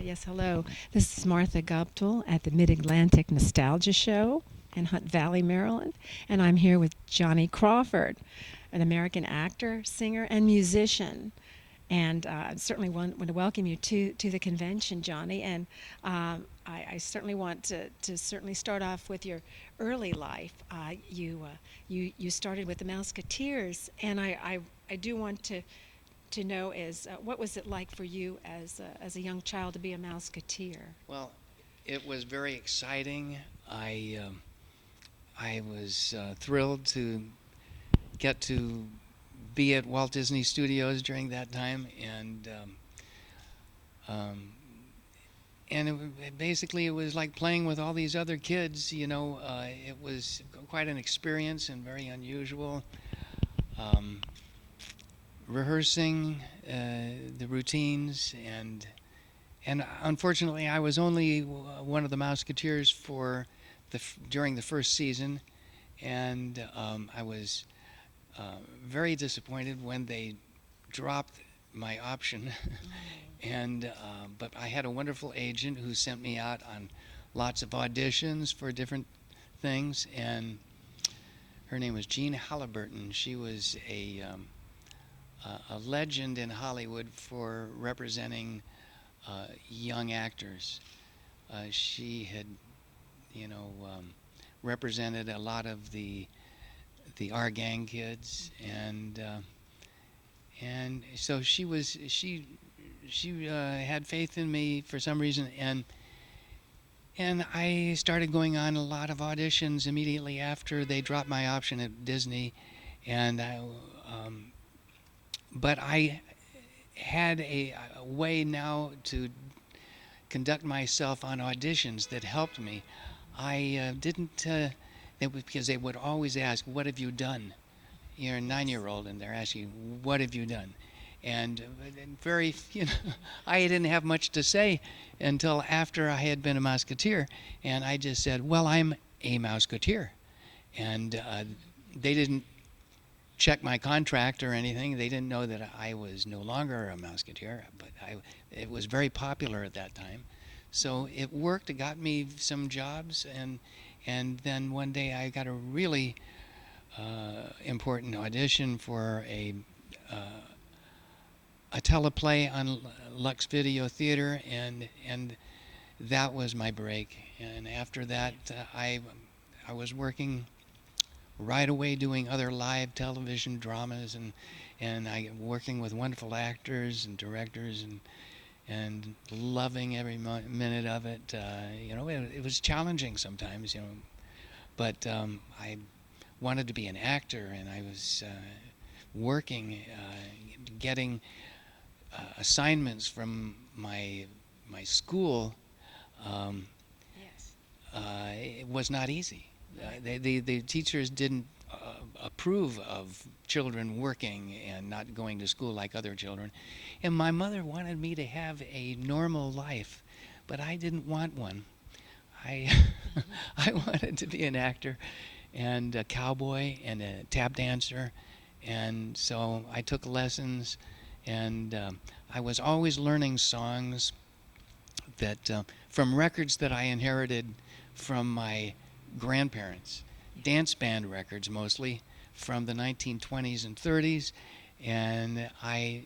Yes, hello. This is Martha Guptill at the Mid-Atlantic Nostalgia Show in Hunt Valley, Maryland, and I'm here with Johnny Crawford, an American actor, singer, and musician. And I certainly want to welcome you to the convention, Johnny. And I certainly want to certainly start off with your early life. You started with the Mouseketeers, and I do want to know is what was it like for you as a young child to be a Mouseketeer? Well, it was very exciting. I was thrilled to get to be at Walt Disney Studios during that time, um, and basically it was like playing with all these other kids. It was quite an experience and very unusual. Um, Rehearsing the routines and unfortunately, I was only one of the Mouseketeers for during the first season, and I was very disappointed when they dropped my option. And but I had a wonderful agent who sent me out on lots of auditions for different things, and her name was Jean Halliburton. She was a legend in Hollywood for representing young actors. She had, you know, represented a lot of the our gang kids, and so she had faith in me for some reason, and I started going on a lot of auditions immediately after they dropped my option at Disney, and um, but I had a way now to conduct myself on auditions that helped me. I didn't, they would, because they would always ask, "What have you done?" You're a 9-year-old, and they're asking, "What have you done?" And very, I didn't have much to say until after I had been a Mouseketeer, and I just said, "Well, I'm a Mouseketeer," and they didn't check my contract or anything. They didn't know that I was no longer a Mouseketeer, but it was very popular at that time. So it worked. It got me some jobs, and then one day I got a really important audition for a teleplay on Lux Video Theater, and that was my break. And after that, I was working right away doing other live television dramas, and I working with wonderful actors and directors, and loving every minute of it. It was challenging sometimes, but I wanted to be an actor, and I was working, getting assignments from my school. Um, Yes. it was not easy. The teachers didn't approve of children working and not going to school like other children. And my mother wanted me to have a normal life, but I didn't want one. I, I wanted to be an actor and a cowboy and a tap dancer. And so I took lessons, and I was always learning songs that from records that I inherited from my grandparents, dance band records mostly from the 1920s and 30s, and I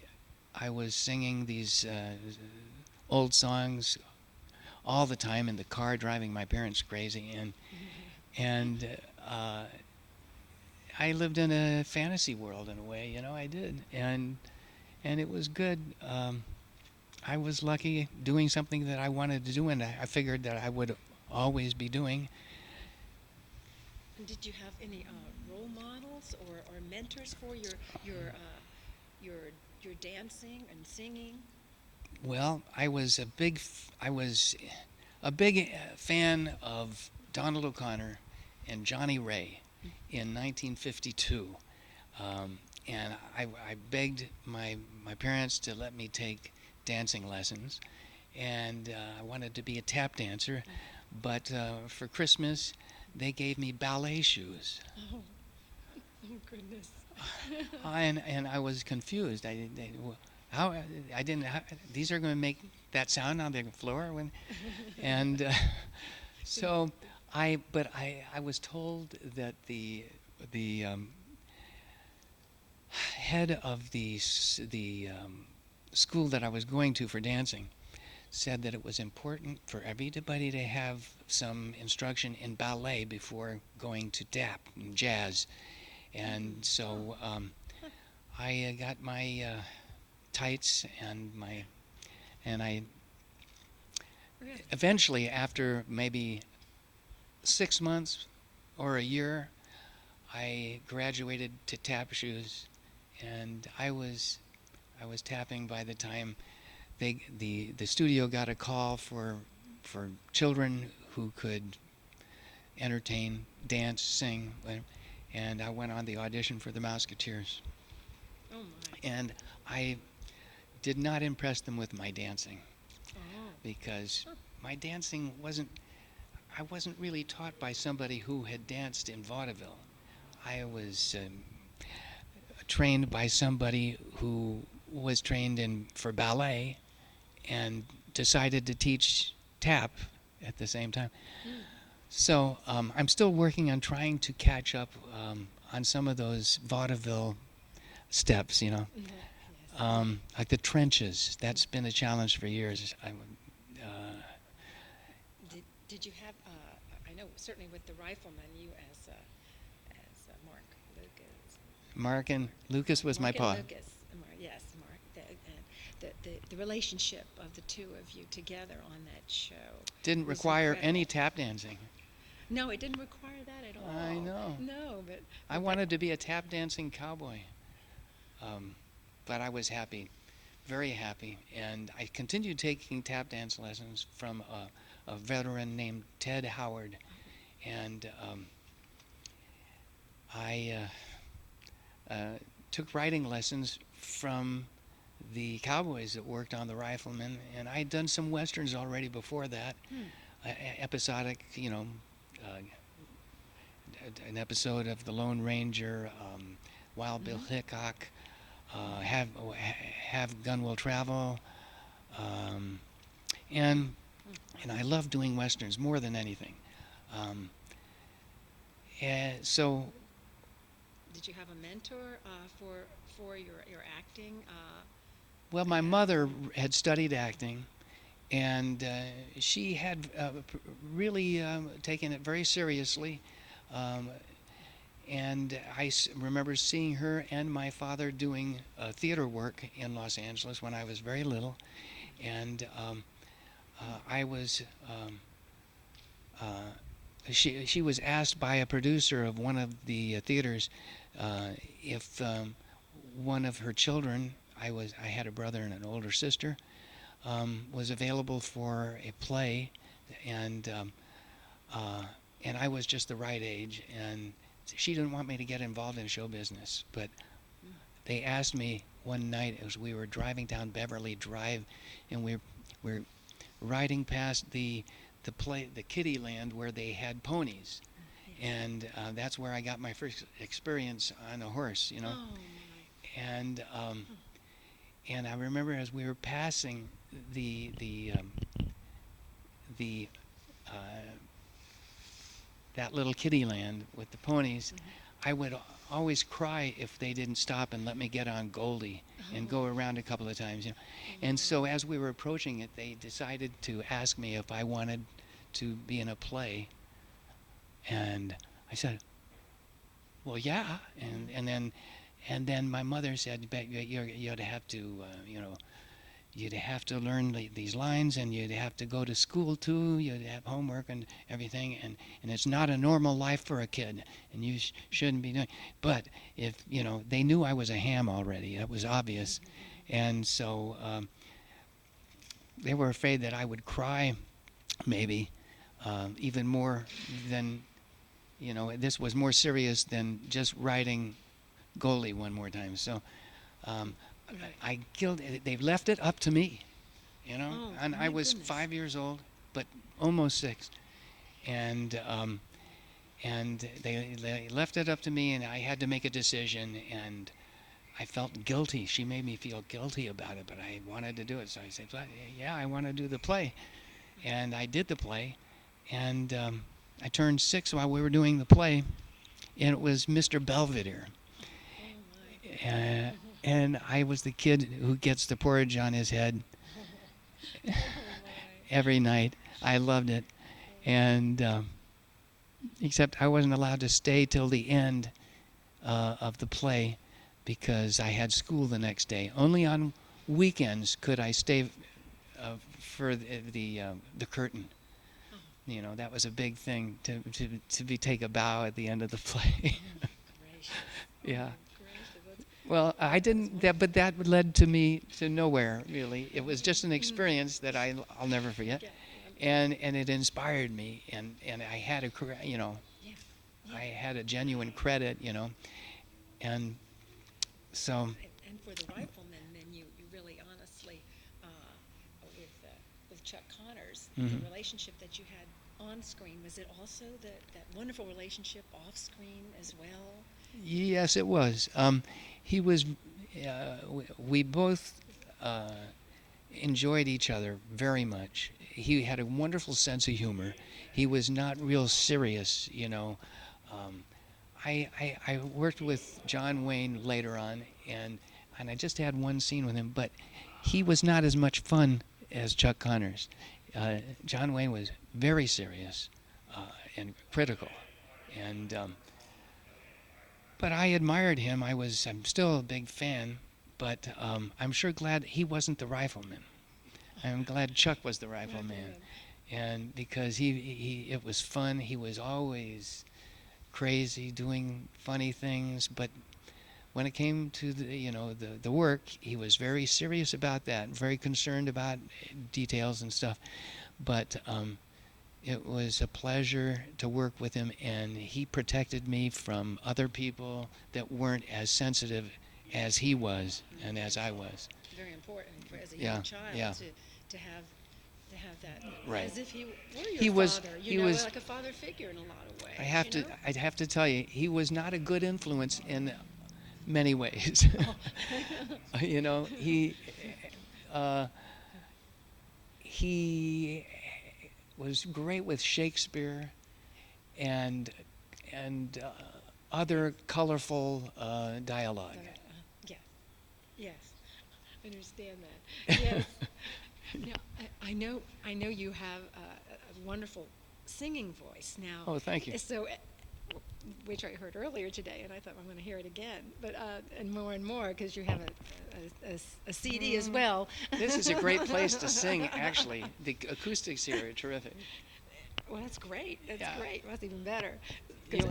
was singing these old songs all the time in the car, driving my parents crazy, and I lived in a fantasy world in a way, I did, and it was good. I was lucky doing something that I wanted to do, and I figured that I would always be doing. And did you have any role models or mentors for your your your dancing and singing? Well, I was a big fan of Donald O'Connor and Johnny Ray in 1952, and I begged my parents to let me take dancing lessons, and I wanted to be a tap dancer, but for Christmas they gave me ballet shoes. Oh, oh goodness. And I was confused. how I didn't. How, these are going to make that sound on the floor when, and so I was told that the head of the school that I was going to for dancing said that it was important for everybody to have some instruction in ballet before going to tap and jazz, and so I got my tights and my and I Really? eventually, after maybe 6 months or a year, I graduated to tap shoes, and I was tapping by the time the studio got a call for children who could entertain, dance, sing, and I went on the audition for the Musketeers, Oh my. and I did not impress them with my dancing Oh. because Huh. my dancing wasn't. I wasn't really taught by somebody who had danced in vaudeville. I was trained by somebody who was trained in for ballet and decided to teach tap at the same time. Mm. So I'm still working on trying to catch up on some of those vaudeville steps, Mhm. Yes. like the trenches. That's been a challenge for years. Did you have? I know certainly with the Rifleman, you as Mark Lucas. Mark and Lucas was my Mark and pa. Lucas. Yes, Mark. And the relationship of the two of you together on that show Didn't was require any incredible. tap dancing. No, it didn't require that at all. I know. No, I but wanted to be a tap dancing cowboy, um, but I was happy, very happy, and I continued taking tap dance lessons from a veteran named Ted Howard, and I took writing lessons from the cowboys that worked on the Rifleman, and I'd done some westerns already before that, episodic, uh, an episode of The Lone Ranger, Wild Bill Hickok, Have Gun Will Travel, um, and and I love doing westerns more than anything. Um, and so, did you have a mentor for your acting? well, my mother had studied acting, and she had really taken it very seriously. Um, and remember seeing her and my father doing theater work in Los Angeles when I was very little, and I was. She was asked by a producer of one of the theaters if one of her children, I had a brother and an older sister, was available for a play, and and I was just the right age, and she didn't want me to get involved in show business, but they asked me one night as we were driving down Beverly Drive, and we're riding past the kiddie land where they had ponies, and that's where I got my first experience on a horse, Oh my. and and I remember as we were passing the uh, that little kiddie land with the ponies, I would always cry if they didn't stop and let me get on Goldie and go around a couple of times, And so as we were approaching it, they decided to ask me if I wanted to be in a play, and I said, "Well, yeah." And then my mother said, "But you'd have to, you'd have to learn these lines, and you'd have to go to school too. You'd have homework and everything, and it's not a normal life for a kid, and you shouldn't be doing." But if they knew I was a ham already. That was obvious, and so they were afraid that I would cry, maybe, even more than this was more serious than just writing goalie one more time. So I killed it. They left it up to me, Oh and my I was goodness. 5 years old, but almost 6, and they left it up to me, and I had to make a decision, and I felt guilty. She made me feel guilty about it, but I wanted to do it. So I said, well, yeah, I want to do the play. And I did the play. And I turned 6 while we were doing the play. And it was Mr. Belvedere. And I was the kid who gets the porridge on his head every night. I loved it. And except I wasn't allowed to stay till the end of the play because I had school the next day. Only on weekends could I stay for the curtain. You know, that was a big thing to take a bow at the end of the play. Yeah. Well, I didn't. But that led to me to nowhere really. It was just an experience that I'll never forget, and it inspired me, and I had I had a genuine credit, and so. And for the Rifleman, then you really honestly, with Chuck Connors, the relationship that you had on screen, was it also that wonderful relationship off screen as well? Yes, it was. He was. We both enjoyed each other very much. He had a wonderful sense of humor. He was not real serious, I worked with John Wayne later on, and I just had one scene with him, but he was not as much fun as Chuck Connors. John Wayne was very serious and critical, and but I admired him. I'm still a big fan, but I'm sure glad he wasn't the Rifleman. I'm glad Chuck was the Rifleman, and because it was fun. He was always crazy, doing funny things, but when it came to the work, he was very serious about that, very concerned about details and stuff. But it was a pleasure to work with him, and he protected me from other people that weren't as sensitive as he was and as I was. Very important as a young child to have that, right. As if he were your father. He was like a father figure in a lot of ways. I'd have to tell you, he was not a good influence in many ways. He was great with Shakespeare and other colorful dialogue. Yes, I understand that. Yes. Now, I know you have a wonderful singing voice now. Oh, thank you. So, which I heard earlier today, and I thought I'm going to hear it again, but and more because you have a CD as well. This is a great place to sing. Actually, the acoustics here are terrific. Well, that's great. That's great. Well, that's even better.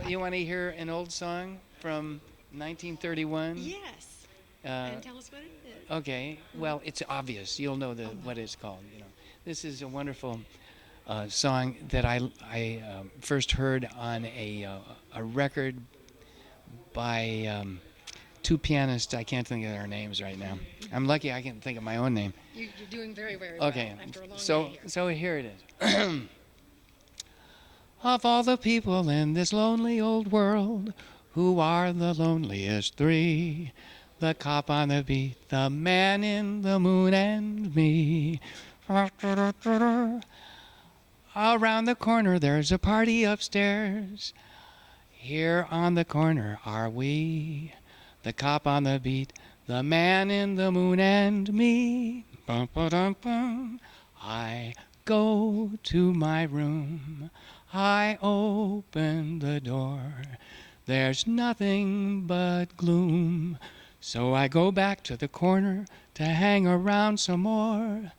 You want to hear an old song from 1931? Yes. And tell us what it is. Okay. Well, it's obvious. You'll know what it's called. This is a wonderful song that I first heard on a record by two pianists. I can't think of their names right now. I'm lucky I can think of my own name. You're doing very, very well. Okay. After a long day here. So here it is. Of all the people in this lonely old world, who are the loneliest three? The cop on the beat, the man in the moon, and me. Around the corner there's a party upstairs. Here on the corner are we. The cop on the beat, the man in the moon, and me. Bum, ba-dum, bum. I go to my room. I open the door. There's nothing but gloom. So I go back to the corner to hang around some more.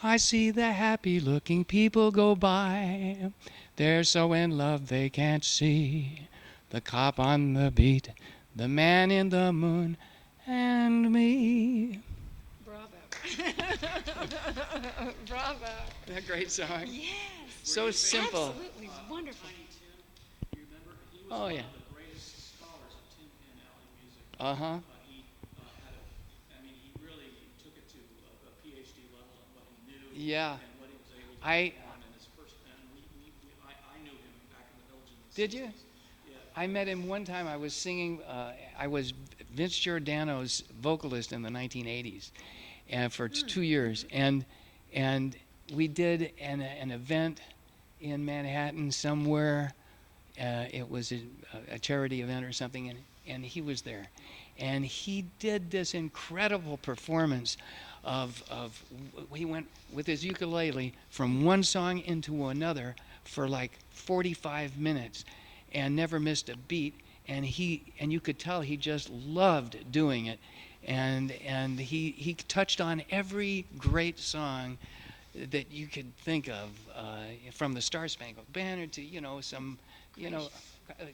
I see the happy-looking people go by. They're so in love they can't see. The cop on the beat, the man in the moon, and me. Bravo. Bravo. A great song. Yes. So simple. Absolutely wonderful. Oh, yeah. Uh-huh. He really took it to a PhD level on what he knew Yeah. and what he was able to perform in his first. And I knew him back in the village in the Did you? 60s. Yeah. I met him one time. I was singing. I was Vince Giordano's vocalist in the 1980s, and for 2 years, and we did an event in Manhattan somewhere. It was a charity event or something, and he was there, and he did this incredible performance of he went with his ukulele from one song into another for like 45 minutes and never missed a beat, and you could tell he just loved doing it, and he touched on every great song that you could think of, from the Star Spangled Banner to some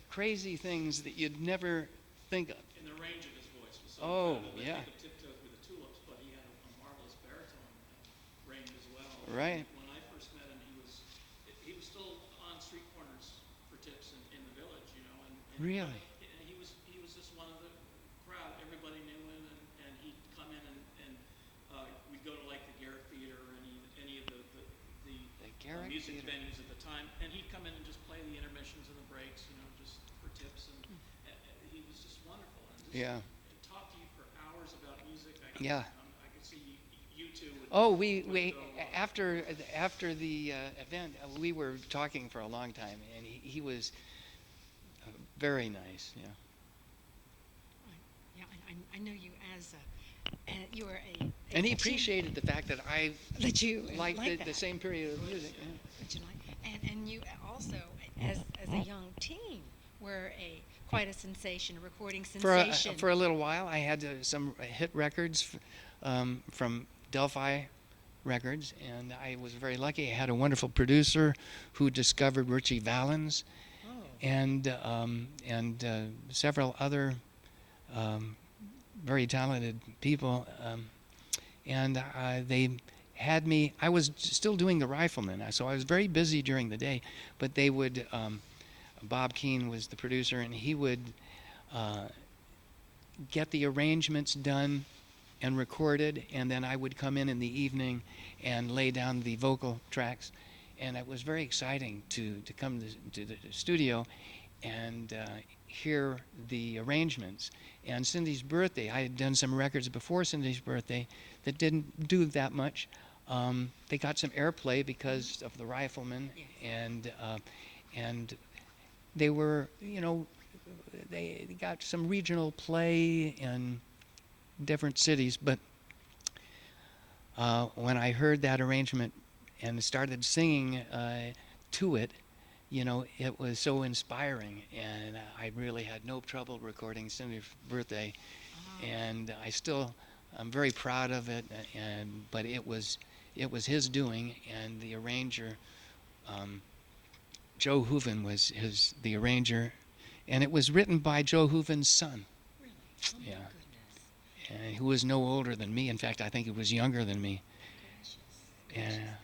crazy things that you'd never think of. And the range of his voice was so Oh, incredible. yeah. I think of Tiptoe Through the Tulips, but he had a marvelous baritone range as well. Right. When I first met him, he was still on street corners for tips in the village, and Really? he was just one of the crowd. Everybody knew him, and he'd come in and we'd go to like the Garrick Theater or any of the Garrick music Theater. venues at the time, and he'd come in and just play the intermissions and the breaks, just for tips, and he was just wonderful. And just Yeah. talk to you for hours about music. Yeah. I could see you two. Oh, would we go, after the event, we were talking for a long time, and he was very nice. Yeah. Yeah, I know you as you were a And he appreciated the fact that I that you liked like the that. same period of music. Yeah. That you like, and you also as a young teen were quite a sensation, a recording sensation. For a little while, I had some hit records from Delphi Records, and I was very lucky. I had a wonderful producer who discovered Richie Valens, and several other very talented people, and they had me. I was still doing the Rifleman, so I was very busy during the day, but they would. Bob Keane was the producer, and he would get the arrangements done and recorded, and then I would come in the evening and lay down the vocal tracks, and it was very exciting to come to the studio and hear the arrangements. And Cindy's Birthday, I had done some records before Cindy's Birthday that didn't do that much. They got some airplay because of the Rifleman, and they were, they got some regional play in different cities, but when I heard that arrangement and started singing to it, it was so inspiring, and I really had no trouble recording Cindy's Birthday, and I'm very proud of it, but it was his doing, and the arranger, Joe Hooven was the arranger, and it was written by Joe Hooven's son. Really? Oh my Yeah. goodness. And who was no older than me. In fact, I think he was younger than me. Gracious. Yeah.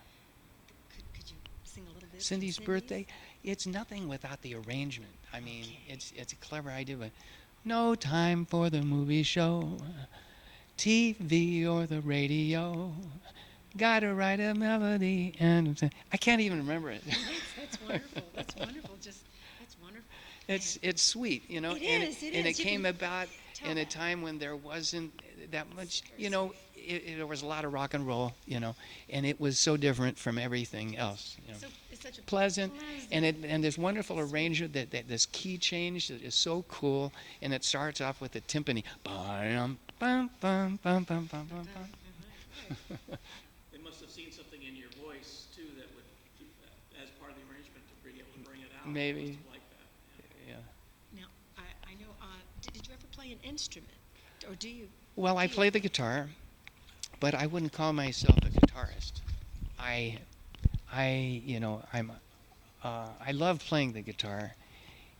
Could you sing a little bit? from Cindy's Birthday, it's nothing without the arrangement. I mean, it's a clever idea, but no time for the movie show, TV or the radio. Gotta write a melody, and I can't even remember it. That's wonderful. That's wonderful. That's wonderful. It's sweet, It and is, it and is. it You came can about tell in a that. time when there wasn't that much, there was a lot of rock and roll, and it was so different from everything else, So it's such a pleasant, and this wonderful arranger that this key change that is so cool, and it starts off with the timpani. Bum, bum, bum, bum, bum, bum, bum, bum. They must have seen something in your voice too that would, as part of the arrangement, to be able to bring it out. Maybe. They must have liked that. Yeah. Now, I know. Did you ever play an instrument, or do you? Well, I play the guitar, but I wouldn't call myself a guitarist. I love playing the guitar,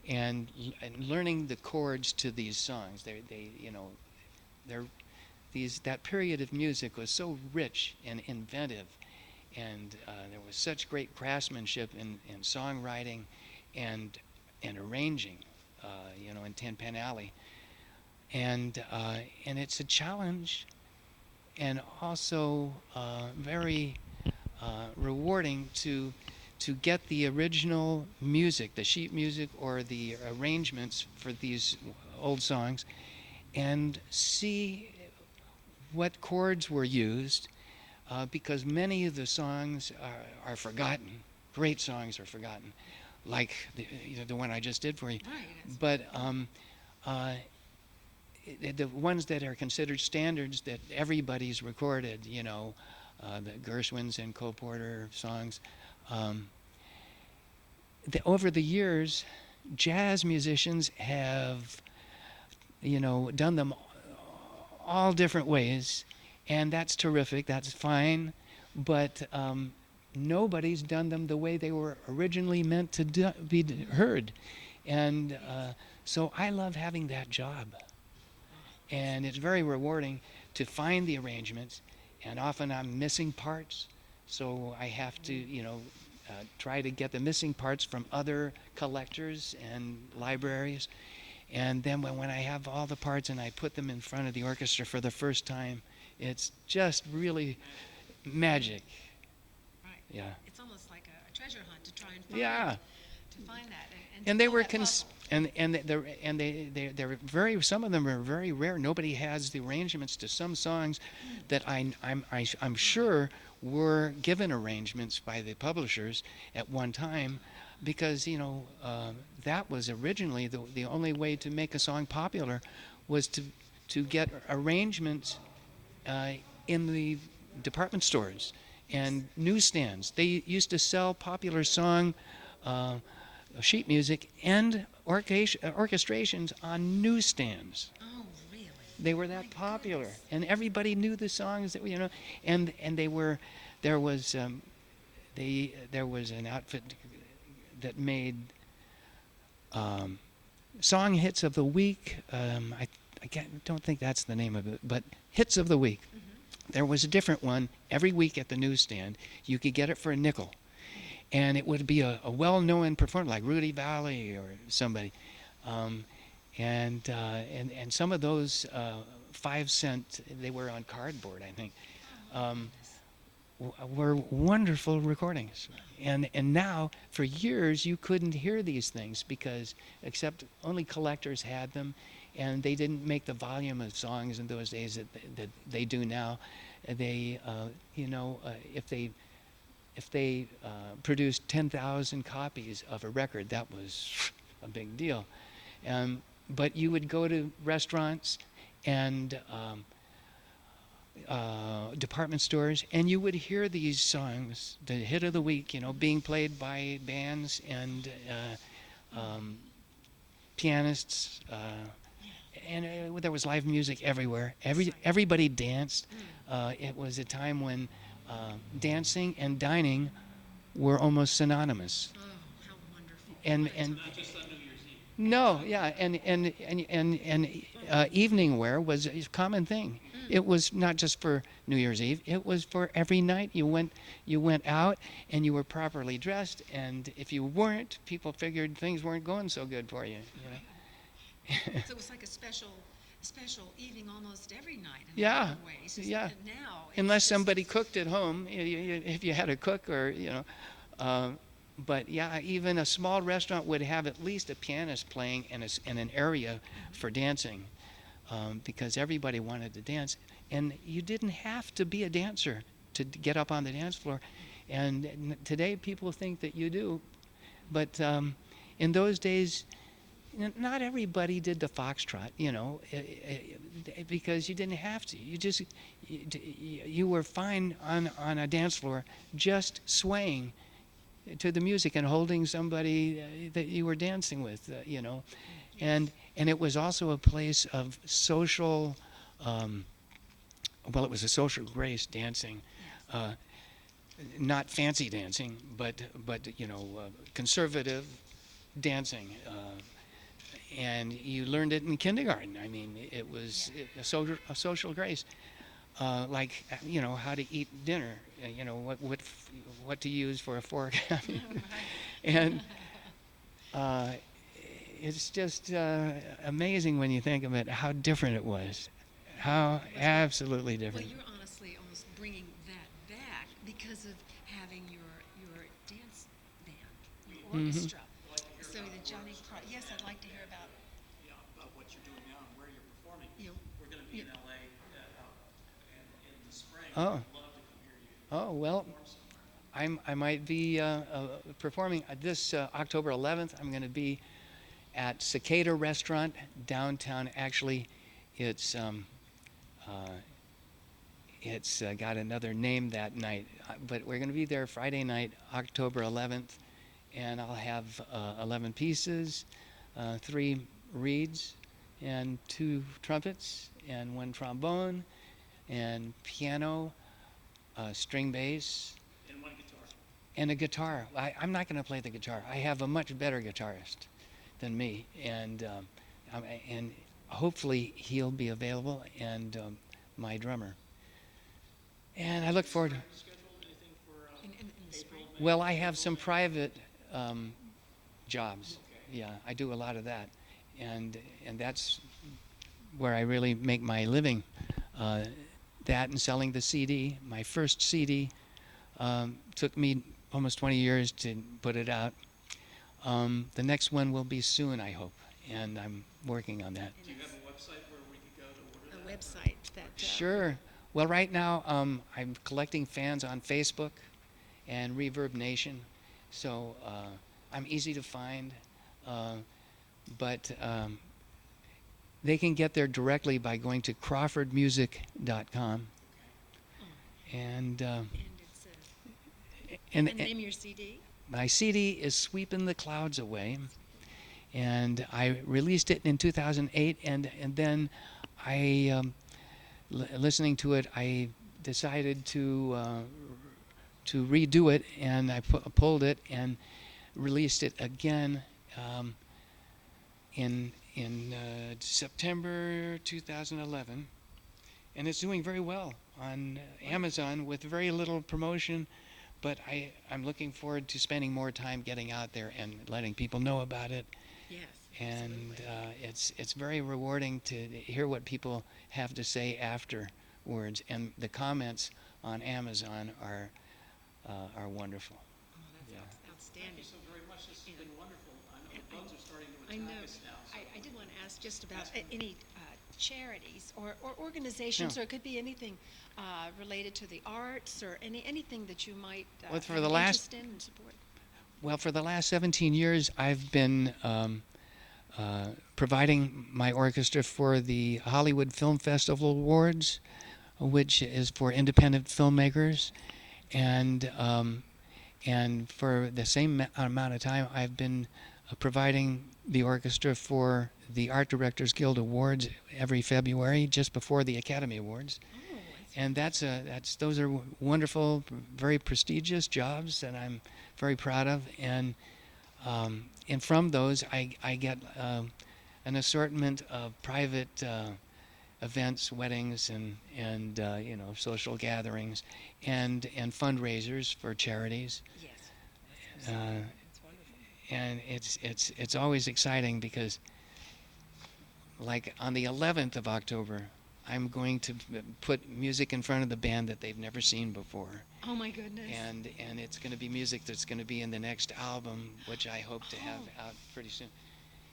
and learning the chords to these songs. That period of music was so rich and inventive, and there was such great craftsmanship in songwriting and arranging, in Tin Pan Alley. And it's a challenge, and also very rewarding to get the original music, the sheet music or the arrangements for these old songs, and see what chords were used, because many of the songs are forgotten. Great songs are forgotten, like the one I just did for you. Right. But uh, the ones that are considered standards that everybody's recorded, the Gershwins and Cole Porter songs. Over the years, jazz musicians have, done them all different ways, and that's terrific. That's fine, but nobody's done them the way they were originally meant to be heard, and so I love having that job, and it's very rewarding to find the arrangements, and often I'm missing parts, so I have to, try to get the missing parts from other collectors and libraries. And then when I have all the parts and I put them in front of the orchestra for the first time, it's just really magic. Right. Yeah. It's almost like a treasure hunt to try and find Yeah. that. And they were they're very, some of them are very rare. Nobody has the arrangements to some songs that I'm sure were given arrangements by the publishers at one time, because that was originally the only way to make a song popular, was to get arrangements in the department stores and newsstands. They used to sell popular song sheet music and orchestrations on newsstands. Oh, really? They were that popular, and everybody knew the songs that and they were there was an outfit that made song hits of the week. Don't think that's the name of it, but hits of the week. Mm-hmm. There was a different one every week at the newsstand. You could get it for a nickel, and it would be a well-known performer like Rudy Valley or somebody. And some of those 5-cent, they were on cardboard, I think, were wonderful recordings. And now, for years, you couldn't hear these things because except only collectors had them, and they didn't make the volume of songs in those days that they do now. They, if they produced 10,000 copies of a record, that was a big deal. But you would go to restaurants and department stores, and you would hear these songs, the hit of the week, being played by bands and pianists, and there was live music everywhere. Everybody danced. It was a time when dancing and dining were almost synonymous. Oh, how wonderful! And Not just on New Year's Eve. no, yeah, and evening wear was a common thing. It was not just for New Year's Eve. It was for every night. You went out and you were properly dressed. And if you weren't, people figured things weren't going so good for you. So it was like a special evening almost every night. In Yeah, a lot of ways. yeah. Now, Unless somebody cooked at home, if you had a cook or But yeah, even a small restaurant would have at least a pianist playing and an area for dancing. Because everybody wanted to dance, and you didn't have to be a dancer to get up on the dance floor. And today people think that you do, but in those days, not everybody did the foxtrot, because you didn't have to. You were fine on a dance floor, just swaying to the music and holding somebody that you were dancing with, And it was also a place of social, it was a social grace dancing, not fancy dancing, but conservative dancing. And you learned it in kindergarten. I mean, it was a social grace, like how to eat dinner, what to use for a fork, and. It's just amazing when you think of it, how different it was. How absolutely different. Well, you're honestly almost bringing that back because of having your dance band, your orchestra. So the Johnny, yes, I'd like to hear about. Yeah, about what you're doing now and where you're performing. be in LA in the spring. Oh. I'd love to come hear you Oh, well, perform somewhere. I might be performing this October 11th. I'm going to be at Cicada Restaurant downtown. Actually, it's got another name that night, but we're going to be there Friday night, October 11th, and I'll have 11 pieces, 3 reeds, and 2 trumpets, and 1 trombone, and piano, string bass, And one guitar. and a guitar. I'm not going to play the guitar. I have a much better guitarist than me, and hopefully he'll be available, and my drummer. And I look forward to. Schedule anything for In the April, spring? May? Well, I have some private jobs. Okay. Yeah, I do a lot of that, and that's where I really make my living. That and selling the CD. My first CD took me almost 20 years to put it out. The next one will be soon, I hope, and I'm working on that. Do you have a website where we could go to order A that? website that. Sure. Well, right now I'm collecting fans on Facebook and Reverb Nation, so I'm easy to find, but they can get there directly by going to crawfordmusic.com. And And it's and and name your CD. my CD is Sweeping the Clouds Away, and I released it in 2008, and then I listening to it, I decided to redo it, and I pulled it and released it again in September 2011, and it's doing very well on Amazon with very little promotion. But I'm looking forward to spending more time getting out there and letting people know about it. Yes. And it's very rewarding to hear what people have to say afterwards, and the comments on Amazon are wonderful. Oh, that's Yeah. Thank outstanding. you so very much. This has been wonderful. I know the bugs are starting to I attack know. us now. So I did want to ask just about Ask me. any charities or organizations, Sure. or it could be anything related to the arts or anything that you might Well, for have the an last- interest in and support. Well, for the last 17 years, I've been providing my orchestra for the Hollywood Film Festival Awards, which is for independent filmmakers, and for the same amount of time, I've been providing the orchestra for the Art Directors Guild Awards every February, just before the Academy Awards. Oh, And those are wonderful, very prestigious jobs that I'm very proud of, and from those I get an assortment of private events, weddings, and social gatherings, and fundraisers for charities. yes. Uh, That's wonderful. and it's always exciting because, like on the 11th of October, I'm going to put music in front of the band that they've never seen before, Oh my goodness. and it's going to be music that's going to be in the next album, which I hope to have out pretty soon.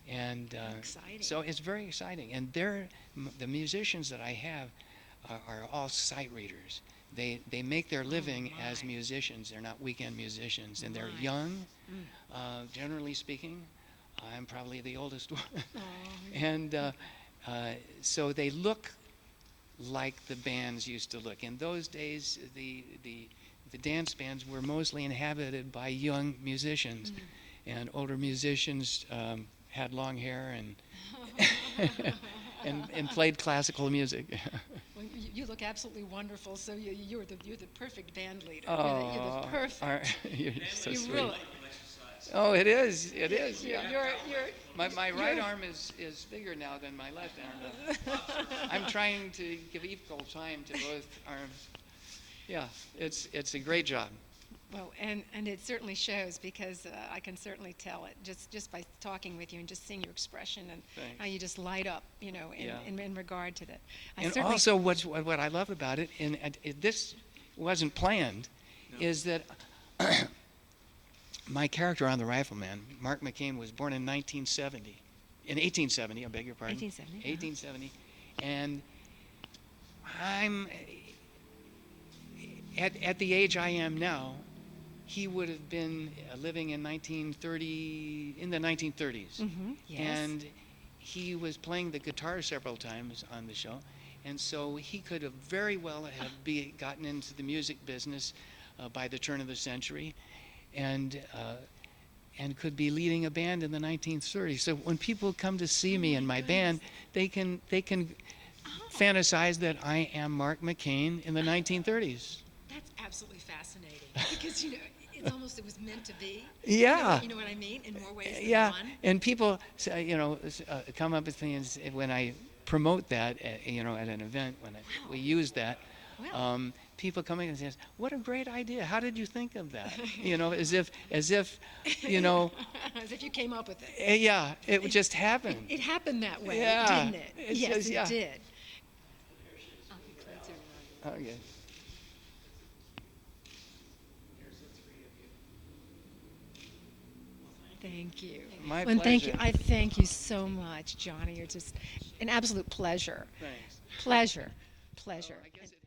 And Exciting. so it's very exciting. And the musicians that I have are all sight readers. They make their living as my. musicians. They're not weekend musicians, and they're My. young, generally speaking. I'm probably the oldest one. Oh, And so they look like the bands used to look. In those days, the dance bands were mostly inhabited by young musicians, and older musicians had long hair and played classical music. well, you look absolutely wonderful. So you're the perfect band leader. Oh, you're the perfect. you're so You sweet. really. Oh, it is. It is. Yeah. You're My right arm is bigger now than my left arm. I'm trying to give equal time to both arms. Yeah, it's a great job. Well, and it certainly shows, because I can certainly tell it just by talking with you and just seeing your expression and Thanks. how you just light up, Yeah. in regard to that. And also, what I love about it, and this wasn't planned, is that my character on The Rifleman, Mark McCain, was born in 1870, I beg your pardon. 1870, 1870, and I'm at the age I am now. He would have been living in the 1930s, Yes. and he was playing the guitar several times on the show, and so he could have very well have gotten into the music business by the turn of the century, and could be leading a band in the 1930s. So when people come to see me and my band, they can fantasize that I am Mark McCain in the 1930s. That's absolutely fascinating because it was meant to be. Yeah. You know what I mean? In more ways than Yeah, one. and people, come up with me and say, when I promote that, at an event, when we use that, Wow. people come in and say, "What a great idea! How did you think of that?" As if, As if you came up with it. yeah, it would just happen. It happened that way, Yeah. didn't it? It's Yes, just- yeah. it did. Okay. Thank you. My And thank you. pleasure. I thank you so much, Johnny. You're just an absolute pleasure. Thanks. Pleasure. Pleasure. I guess it